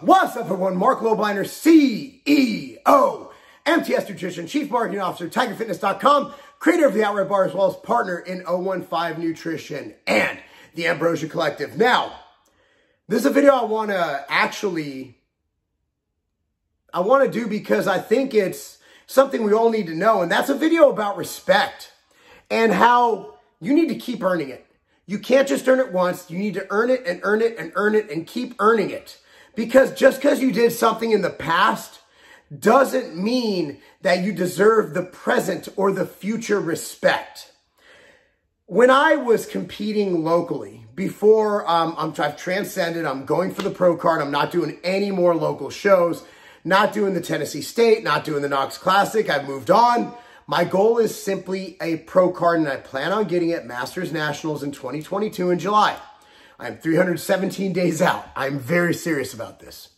What's up, everyone? Marc Lobliner, CEO, MTS Nutrition, Chief Marketing Officer, TigerFitness.com, creator of the Outright Bar, as well as partner in 015 Nutrition and the Ambrosia Collective. Now, this is a video I want to do because I think it's something we all need to know, and that's a video about respect and how you need to keep earning it. You can't just earn it once. You need to earn it and earn it and earn it and keep earning it. Because just because you did something in the past doesn't mean that you deserve the present or the future respect. When I was competing locally, before I've transcended, I'm going for the pro card, I'm not doing any more local shows, not doing the Tennessee State, not doing the Knox Classic, I've moved on. My goal is simply a pro card, and I plan on getting it Masters Nationals in 2022 in July. I'm 317 days out. I'm very serious about this.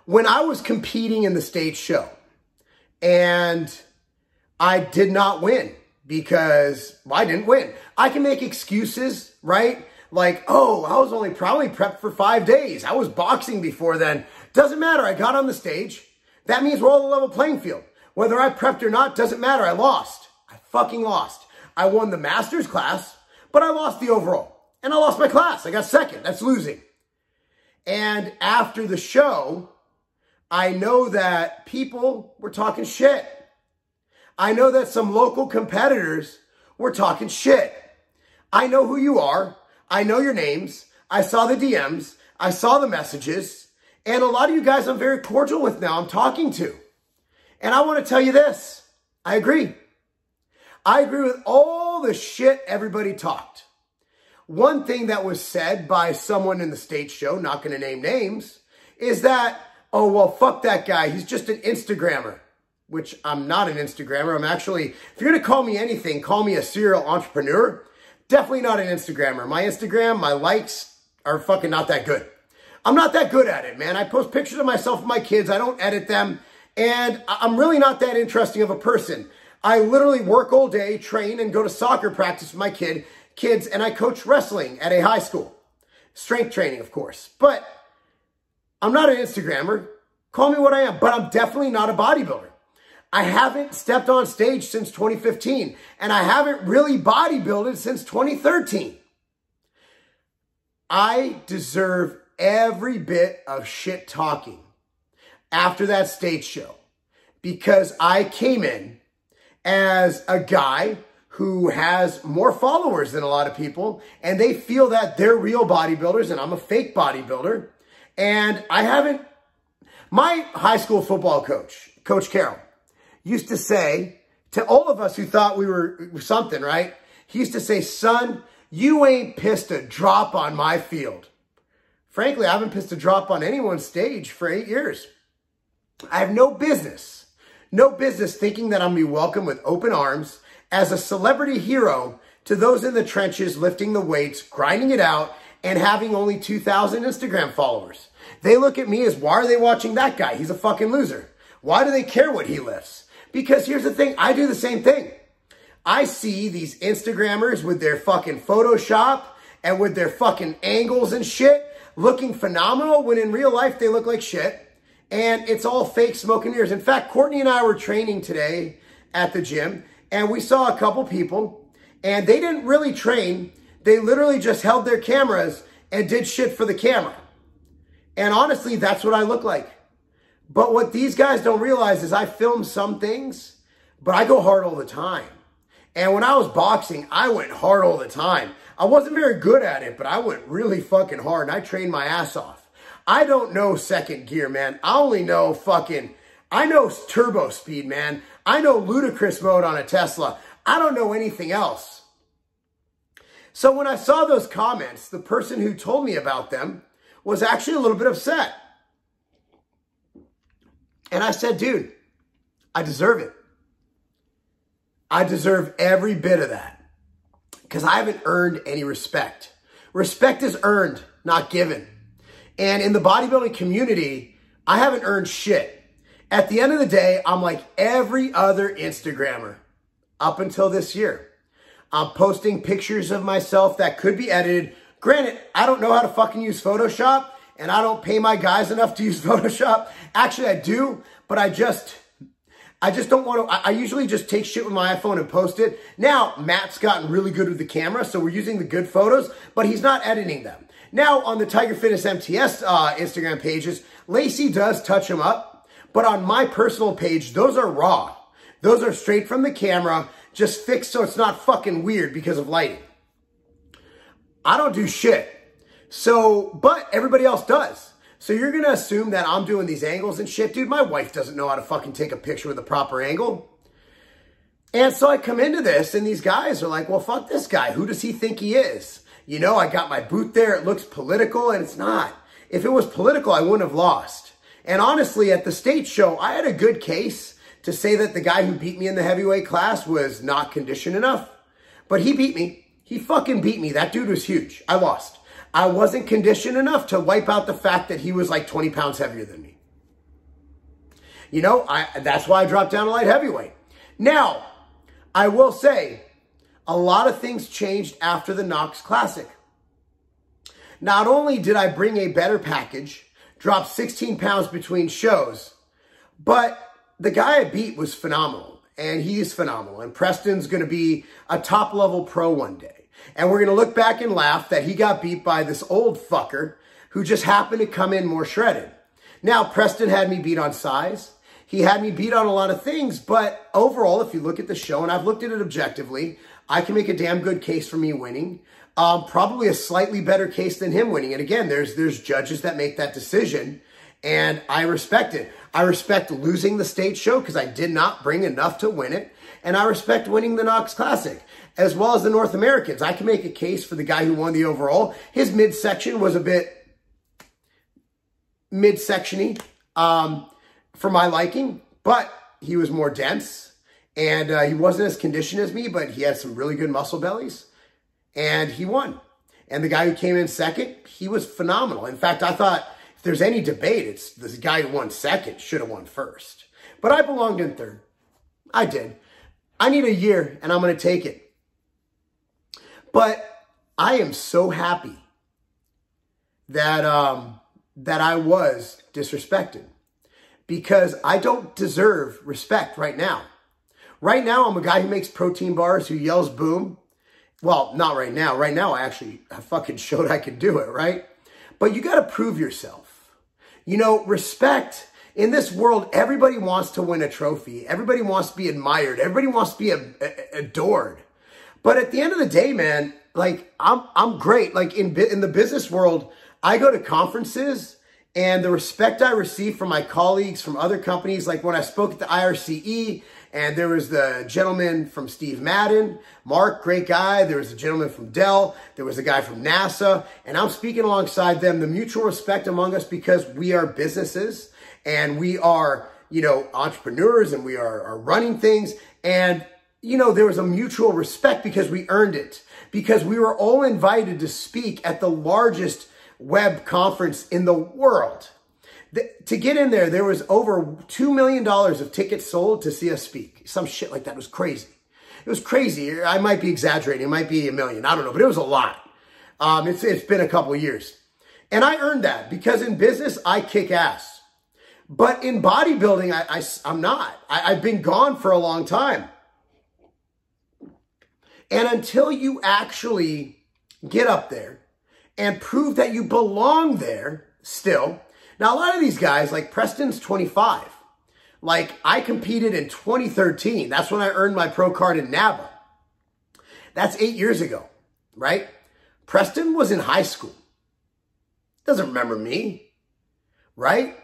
When I was competing in the state show, and I did not win because I didn't win. I can make excuses, right? Like, oh, I was only probably prepped for 5 days. I was boxing before then. Doesn't matter. I got on the stage. That means we're all on a level playing field. Whether I prepped or not, doesn't matter. I lost. I fucking lost. I won the Masters class, but I lost the overall. And I lost my class. I got second. That's losing. And after the show, I know that people were talking shit. I know that some local competitors were talking shit. I know who you are. I know your names. I saw the DMs. I saw the messages. And a lot of you guys I'm very cordial with now. I'm talking to. And I want to tell you this. I agree. I agree with all the shit everybody talked. One thing that was said by someone in the state show, not going to name names, is that, oh, well, fuck that guy. He's just an Instagrammer, which I'm not an Instagrammer. I'm actually, if you're going to call me anything, call me a serial entrepreneur. Definitely not an Instagrammer. My Instagram, my likes are fucking not that good. I'm not that good at it, man. I post pictures of myself and my kids. I don't edit them. And I'm really not that interesting of a person. I literally work all day, train, and go to soccer practice with my kids, and I coach wrestling at a high school. Strength training, of course. But I'm not an Instagrammer. Call me what I am, but I'm definitely not a bodybuilder. I haven't stepped on stage since 2015, and I haven't really bodybuilded since 2013. I deserve every bit of shit talking after that stage show because I came in as a guy who has more followers than a lot of people, and they feel that they're real bodybuilders and I'm a fake bodybuilder. And my high school football coach, Coach Carroll, used to say to all of us who thought we were something, right? He used to say, son, you ain't pissed a drop on my field. Frankly, I haven't pissed a drop on anyone's stage for 8 years. I have no business thinking that I'm going to be welcomed with open arms as a celebrity hero to those in the trenches lifting the weights, grinding it out, and having only 2,000 Instagram followers. They look at me as, why are they watching that guy? He's a fucking loser. Why do they care what he lifts? Because here's the thing, I do the same thing. I see these Instagrammers with their fucking Photoshop and with their fucking angles and shit looking phenomenal when in real life they look like shit. And it's all fake smoke and mirrors. In fact, Courtney and I were training today at the gym, and we saw a couple people, and they didn't really train. They literally just held their cameras and did shit for the camera. And honestly, that's what I look like. But what these guys don't realize is I film some things, but I go hard all the time. And when I was boxing, I went hard all the time. I wasn't very good at it, but I went really fucking hard, and I trained my ass off. I don't know second gear, man. I only know I know turbo speed, man. I know ludicrous mode on a Tesla. I don't know anything else. So when I saw those comments, the person who told me about them was actually a little bit upset. And I said, dude, I deserve it. I deserve every bit of that because I haven't earned any respect. Respect is earned, not given. And in the bodybuilding community, I haven't earned shit. At the end of the day, I'm like every other Instagrammer up until this year. I'm posting pictures of myself that could be edited. Granted, I don't know how to fucking use Photoshop, and I don't pay my guys enough to use Photoshop. Actually, I do, but I just don't want to. I usually just take shit with my iPhone and post it. Now, Matt's gotten really good with the camera, so we're using the good photos, but he's not editing them. Now, on the Tiger Fitness MTS Instagram pages, Lacey does touch them up, but on my personal page, those are raw. Those are straight from the camera, just fixed so it's not fucking weird because of lighting. I don't do shit. So, but everybody else does. So you're going to assume that I'm doing these angles and shit. Dude, my wife doesn't know how to fucking take a picture with a proper angle. And so I come into this and these guys are like, well, fuck this guy. Who does he think he is? You know, I got my boot there. It looks political and it's not. If it was political, I wouldn't have lost. And honestly, at the state show, I had a good case to say that the guy who beat me in the heavyweight class was not conditioned enough. But he beat me. He fucking beat me. That dude was huge. I lost. I wasn't conditioned enough to wipe out the fact that he was like 20 pounds heavier than me. You know, that's why I dropped down to light heavyweight. Now, I will say, a lot of things changed after the Knox Classic. Not only did I bring a better package, drop 16 pounds between shows, but the guy I beat was phenomenal, and he's phenomenal. And Preston's going to be a top-level pro one day. And we're going to look back and laugh that he got beat by this old fucker who just happened to come in more shredded. Now, Preston had me beat on size. He had me beat on a lot of things. But overall, if you look at the show, and I've looked at it objectively, I can make a damn good case for me winning. Probably a slightly better case than him winning. And again, there's judges that make that decision. And I respect it. I respect losing the state show because I did not bring enough to win it. And I respect winning the Knox Classic, as well as the North Americans. I can make a case for the guy who won the overall. His midsection was a bit midsection-y for my liking, but he was more dense. And he wasn't as conditioned as me, but he had some really good muscle bellies. And he won. And the guy who came in second, he was phenomenal. In fact, I thought if there's any debate, it's this guy who won second should have won first. But I belonged in third. I did. I need a year, and I'm going to take it. But I am so happy that, that I was disrespected. Because I don't deserve respect right now. Right now, I'm a guy who makes protein bars, who yells boom. Well, not right now. Right now, I fucking showed I could do it, right? But you got to prove yourself. You know, respect. In this world, everybody wants to win a trophy. Everybody wants to be admired. Everybody wants to be adored. But at the end of the day, man, like, I'm great. Like, in the business world, I go to conferences, and the respect I receive from my colleagues from other companies, like when I spoke at the IRCE, and there was the gentleman from Steve Madden, Marc, great guy. There was a gentleman from Dell. There was a guy from NASA. And I'm speaking alongside them, the mutual respect among us because we are businesses and we are, you know, entrepreneurs and we are running things. And, you know, there was a mutual respect because we earned it. Because we were all invited to speak at the largest web conference in the world. To get in there, there was over $2 million of tickets sold to see us speak. Some shit like that. It was crazy. It was crazy. I might be exaggerating. It might be $1 million. I don't know, but it was a lot. It's been a couple of years. And I earned that because in business, I kick ass. But in bodybuilding, I'm not. I've been gone for a long time. And until you actually get up there and prove that you belong there still. Now, a lot of these guys, like Preston's 25. Like, I competed in 2013. That's when I earned my pro card in NABA. That's 8 years ago, right? Preston was in high school. Doesn't remember me, right?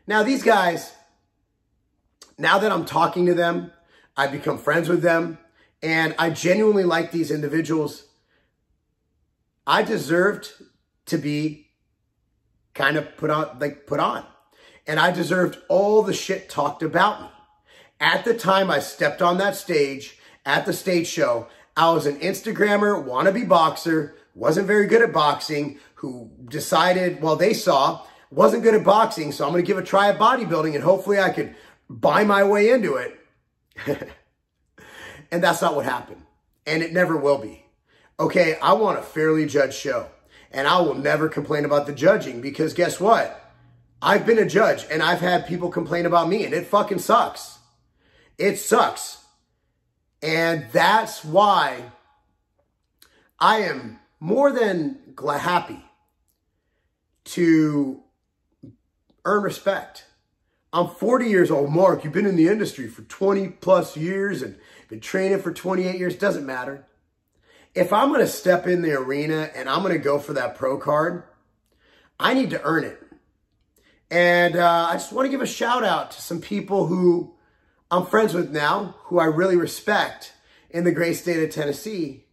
Now, these guys, now that I'm talking to them, I've become friends with them, and I genuinely like these individuals. I deserved to be kind of put on. And I deserved all the shit talked about me. At the time I stepped on that stage, at the stage show, I was an Instagrammer, wannabe boxer, wasn't very good at boxing, who decided, well, they saw, wasn't good at boxing, so I'm going to give a try at bodybuilding and hopefully I could buy my way into it. And that's not what happened. And it never will be. Okay, I want a fairly judged show. And I will never complain about the judging because guess what? I've been a judge and I've had people complain about me and it fucking sucks. It sucks. And that's why I am more than happy to earn respect. I'm 40 years old. Mark, you've been in the industry for 20 plus years and been training for 28 years. Doesn't matter. If I'm going to step in the arena and I'm going to go for that pro card, I need to earn it. And I just want to give a shout out to some people who I'm friends with now, who I really respect in the great state of Tennessee,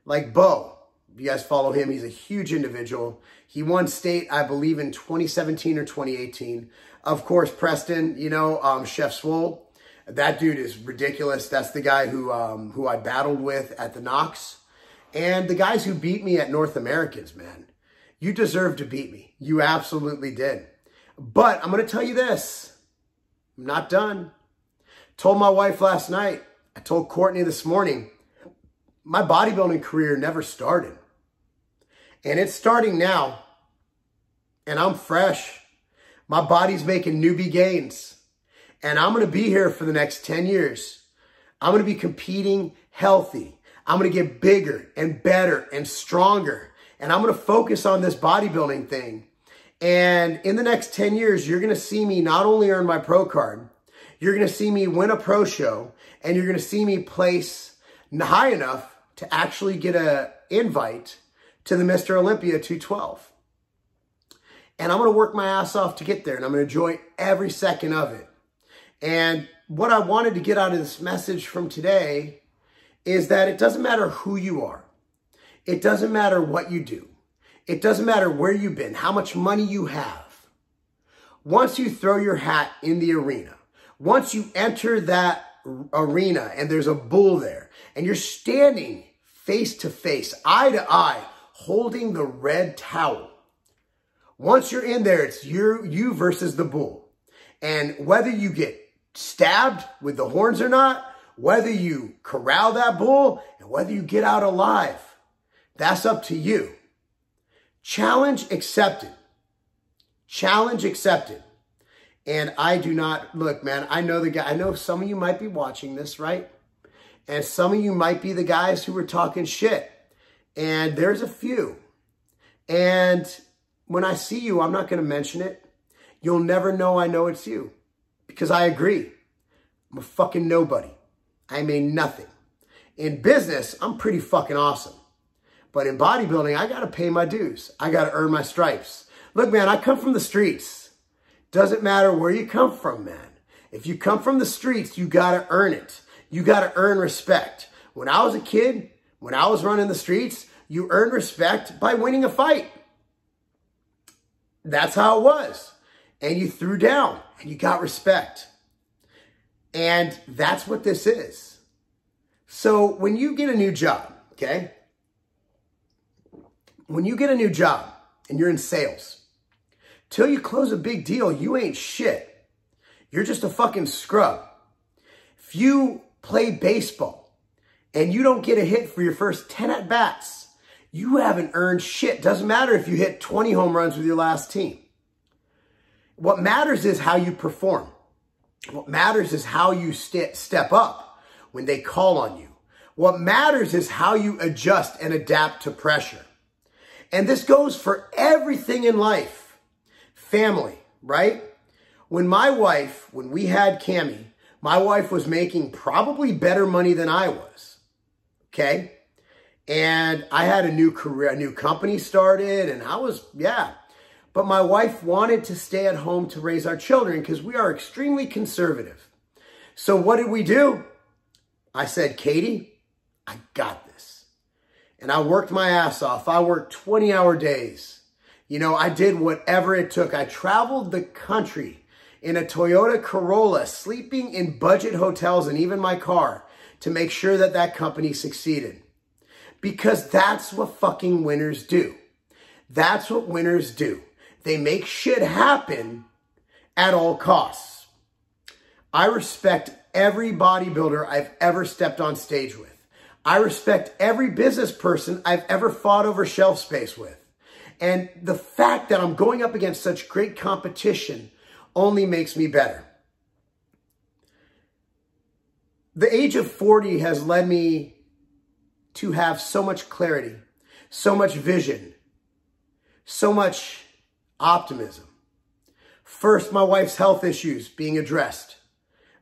like Bo. If you guys follow him, he's a huge individual. He won state, I believe, in 2017 or 2018. Of course, Preston, you know, Chef Swole. That dude is ridiculous. That's the guy who I battled with at the Knox. And the guys who beat me at North Americans, man, you deserve to beat me. You absolutely did. But I'm going to tell you this. I'm not done. Told my wife last night. I told Courtney this morning. My bodybuilding career never started. And it's starting now. And I'm fresh. My body's making newbie gains. And I'm going to be here for the next 10 years. I'm going to be competing healthy. I'm going to get bigger and better and stronger. And I'm going to focus on this bodybuilding thing. And in the next 10 years, you're going to see me not only earn my pro card, you're going to see me win a pro show, and you're going to see me place high enough to actually get an invite to the Mr. Olympia 212. And I'm going to work my ass off to get there, and I'm going to enjoy every second of it. And what I wanted to get out of this message from today is that it doesn't matter who you are. It doesn't matter what you do. It doesn't matter where you've been, how much money you have. Once you throw your hat in the arena, once you enter that arena and there's a bull there and you're standing face to face, eye to eye, holding the red towel. Once you're in there, it's you versus the bull. And whether you get stabbed with the horns or not, whether you corral that bull and whether you get out alive, that's up to you. Challenge accepted. Challenge accepted. And I do not, look, man, I know the guy, I know some of you might be watching this, right? And some of you might be the guys who were talking shit. And there's a few. And when I see you, I'm not going to mention it. You'll never know I know it's you. Because I agree. I'm a fucking nobody. I'm a nothing. In business, I'm pretty fucking awesome. But in bodybuilding, I got to pay my dues. I got to earn my stripes. Look, man, I come from the streets. Doesn't matter where you come from, man. If you come from the streets, you got to earn it. You got to earn respect. When I was a kid, when I was running the streets, you earned respect by winning a fight. That's how it was. And you threw down and you got respect. And that's what this is. So when you get a new job, okay? When you get a new job and you're in sales, till you close a big deal, you ain't shit. You're just a fucking scrub. If you play baseball and you don't get a hit for your first 10 at-bats, you haven't earned shit. Doesn't matter if you hit 20 home runs with your last team. What matters is how you perform. What matters is how you step up when they call on you. What matters is how you adjust and adapt to pressure. And this goes for everything in life. Family, right? When we had Cammie, my wife was making probably better money than I was. Okay? And I had a new career, a new company started, and I was, yeah. But my wife wanted to stay at home to raise our children because we are extremely conservative. So what did we do? I said, Katie, I got this. And I worked my ass off. I worked 20-hour days. You know, I did whatever it took. I traveled the country in a Toyota Corolla, sleeping in budget hotels and even my car to make sure that that company succeeded. Because that's what fucking winners do. That's what winners do. They make shit happen at all costs. I respect every bodybuilder I've ever stepped on stage with. I respect every business person I've ever fought over shelf space with. And the fact that I'm going up against such great competition only makes me better. The age of 40 has led me to have so much clarity, so much vision, so much optimism. First, my wife's health issues being addressed.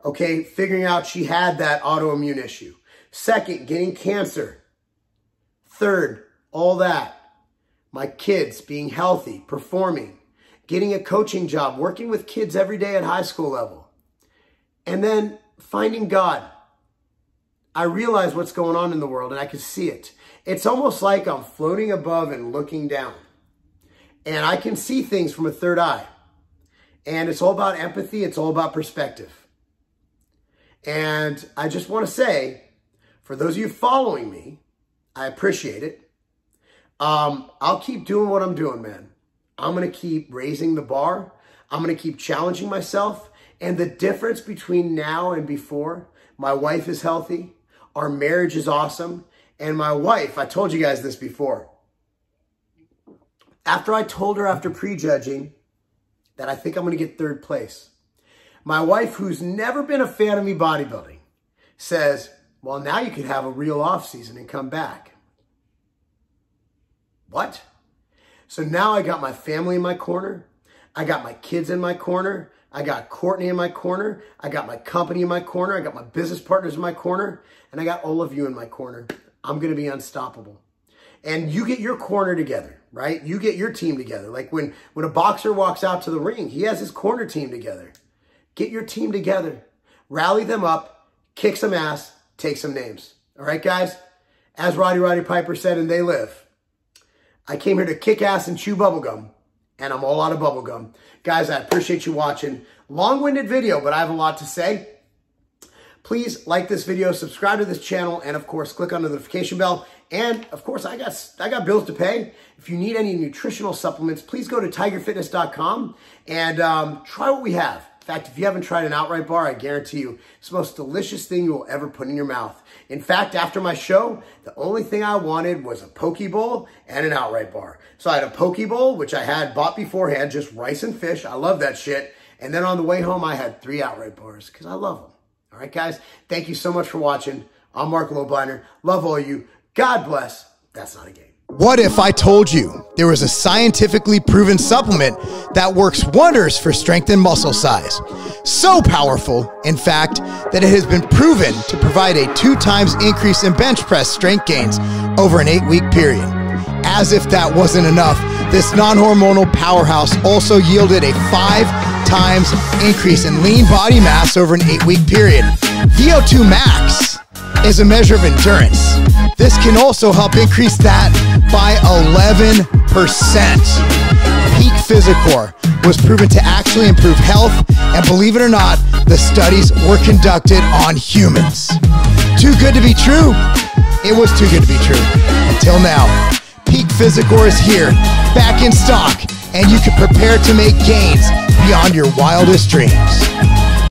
Okay, figuring out she had that autoimmune issue. Second, getting cancer. Third, all that. My kids being healthy, performing, getting a coaching job, working with kids every day at high school level. And then finding God. I realize what's going on in the world and I can see it. It's almost like I'm floating above and looking down. And I can see things from a third eye. And it's all about empathy. It's all about perspective. And I just want to say, for those of you following me, I appreciate it. I'll keep doing what I'm doing, man. I'm going to keep raising the bar. I'm going to keep challenging myself. And the difference between now and before, my wife is healthy. Our marriage is awesome. And my wife, I told you guys this before. After I told her after prejudging that I think I'm going to get third place, my wife, who's never been a fan of me bodybuilding, says, well, now you could have a real off season and come back. What? So now I got my family in my corner. I got my kids in my corner. I got Courtney in my corner. I got my company in my corner. I got my business partners in my corner. And I got all of you in my corner. I'm going to be unstoppable. And you get your corner together, right? You get your team together. Like when a boxer walks out to the ring, he has his corner team together. Get your team together. Rally them up. Kick some ass. Take some names. All right, guys? As Roddy Piper said in They Live, I came here to kick ass and chew bubblegum. And I'm all out of bubblegum. Guys, I appreciate you watching. Long-winded video, but I have a lot to say. Please like this video, subscribe to this channel, and of course, click on the notification bell. And of course, I got bills to pay. If you need any nutritional supplements, please go to tigerfitness.com and try what we have. In fact, if you haven't tried an outright bar, I guarantee you, it's the most delicious thing you will ever put in your mouth. In fact, after my show, the only thing I wanted was a poke bowl and an outright bar. So I had a poke bowl, which I had bought beforehand, just rice and fish. I love that shit. And then on the way home, I had 3 outright bars because I love them. All right, guys, thank you so much for watching. I'm Marc Lobliner. Love all you. God bless. That's not a game. What if I told you there was a scientifically proven supplement that works wonders for strength and muscle size? So powerful, in fact, that it has been proven to provide a 2 times increase in bench press strength gains over an 8-week period. As if that wasn't enough, this non-hormonal powerhouse also yielded a 5 times increase in lean body mass over an 8-week period. VO2 max is a measure of endurance. This can also help increase that by 11%. Peak Physicor was proven to actually improve health, and believe it or not, the studies were conducted on humans. Too good to be true? It was too good to be true. Until now. Peak Physicor is here, back in stock, and you can prepare to make gains beyond your wildest dreams.